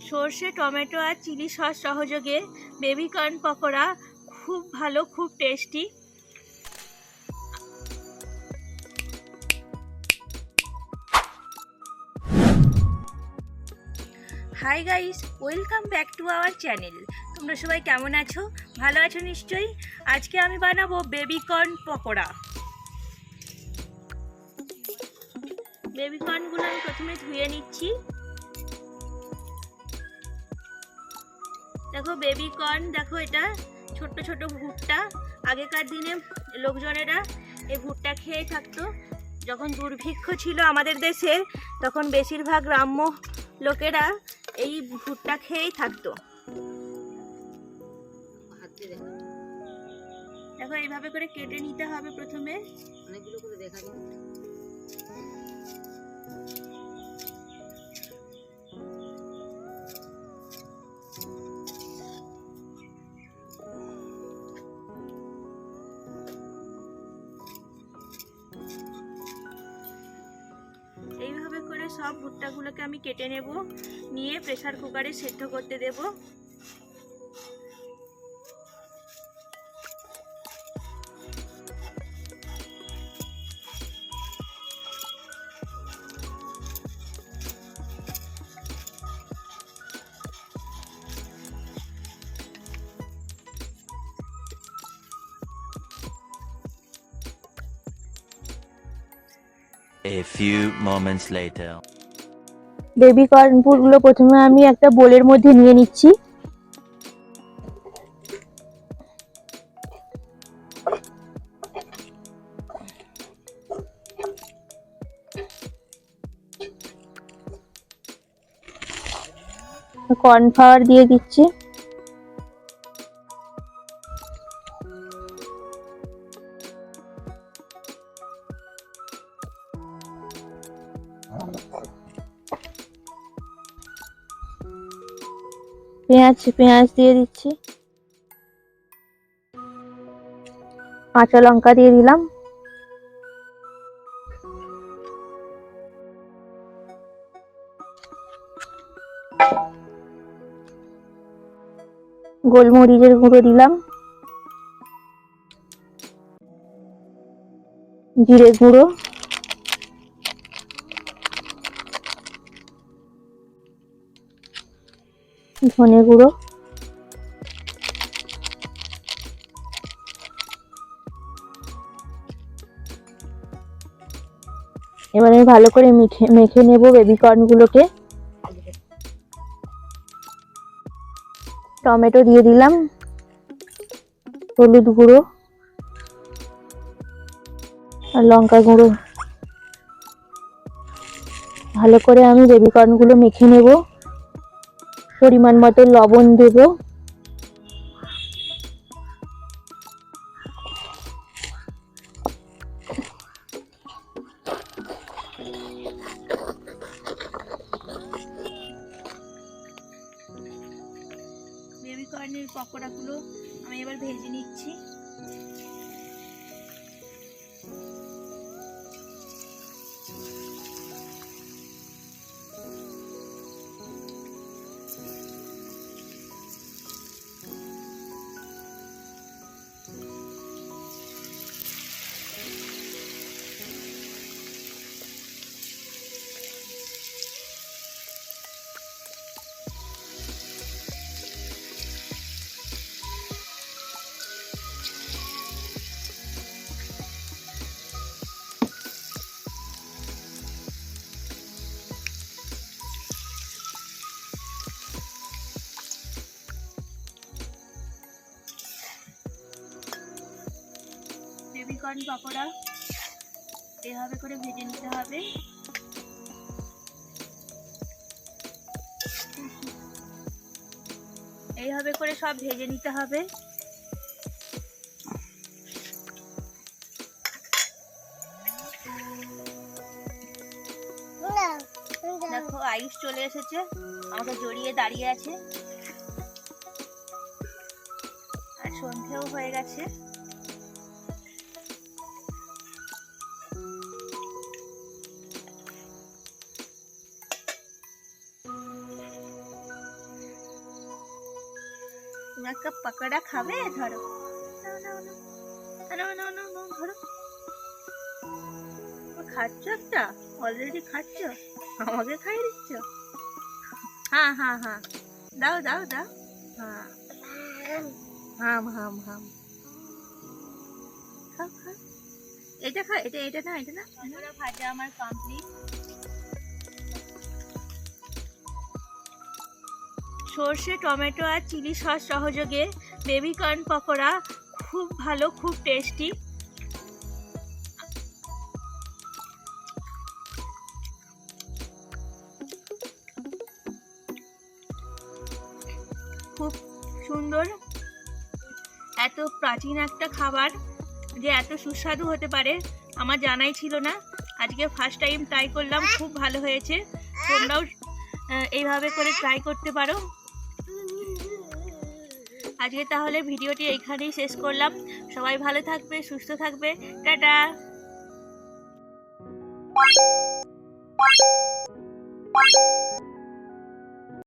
সর্ষে, টমেটো আর chilli sauce সহযোগে baby corn pakora খুব ভালো, খুব tasty. Hi guys, welcome back to our channel. তোমরা সবাই কেমন আছো? ভালো আছো নিশ্চয়ই। আজকে আমি বানাবো বেবিকর্ন পকোড়া। বেবিকর্নগুলো আমি প্রথমে ধুয়ে নিচ্ছি। দেখো বেবিকর্ন, দেখো এটা ছোট্ট ছোট ভুট্টা। আগেকার দিনে লোকজনেরা এই ভুট্টা খেয়ে থাকতো। যখন দুর্ভিক্ষ ছিল আমাদের দেশে, তখন বেশিরভাগ গ্রাম্য লোকেরা এই ভুট্টা খেয়েই থাকতো। দেখো এইভাবে করে কেটে নিতে হবে প্রথমে। অনেকগুলো করে দেখা যায়। এইভাবে করে সব ভুট্টাগুলোকে আমি কেটে নেব, নিয়ে প্রেসার কুকারে সেদ্ধ করতে দেব। A few moments later. Baby কর্নগুলো প্রথমে আমি একটা বোলের মধ্যে নিয়ে নিচ্ছি। কর্নফ্লাওয়ার দিয়ে দিচ্ছি। পেঁয়াজ দিয়ে দিচ্ছি। কাঁচা লঙ্কা দিয়ে দিলাম। গোলমরিচের গুঁড়ো দিলাম। জিরে গুঁড়ো, ধনে গুঁড়ো, এবার আমি ভালো করে মেখে নেব বেবিকর্নগুলোকে। টমেটো দিয়ে দিলাম, হলুদ গুঁড়ো আর লঙ্কা গুঁড়ো। ভালো করে আমি বেবিকর্নগুলো মেখে নেব। পরিমাণ মতো লবণ দেব। বেবিকর্নের পকোড়াগুলো আমি এবার ভেজে নিচ্ছি। বেবিকর্ন পকোড়া এভাবে করে ভেজে নিতে হবে। এইভাবে করে সব ভেজে নিতে হবে। দেখো আয়ুষ চলে এসেছে, আমাকে জড়িয়ে দাঁড়িয়ে আছে। আর সন্ধেও হয়ে গেছে। একটা পকোড়া খাবে? ধরো নাও, নাও, নাও, নাও, নাও, ধরো। খাচ্ছ একটা? অলরেডি খাচ্ছ? আমাকে খাই দিচ্ছ? হ্যাঁ হ্যাঁ হ্যাঁ, দাও দাও দাও। হ্যাঁ, হাম হাম হাম, খাও খাও। এটা খা, এটা না, এটা না। পকোড়া ভাজা আমার কমপ্লিট। সর্ষে, টমেটো আর চিলি সস সহযোগে বেবি কর্ন পকোড়া খুব ভালো, খুব টেস্টি। খুব সুন্দর। এত প্রাচীন একটা খাবার যে এত সুস্বাদু হতে পারে আমার জানাই ছিল না। আজকে ফার্স্ট টাইম ট্রাই করলাম, খুব ভালো হয়েছে। তোমরাও এইভাবে করে ট্রাই করতে পারো। আজকে তাহলে ভিডিওটি এইখানেই শেষ করলাম। সবাই ভালো থাকবে, সুস্থ থাকবে। টাটা।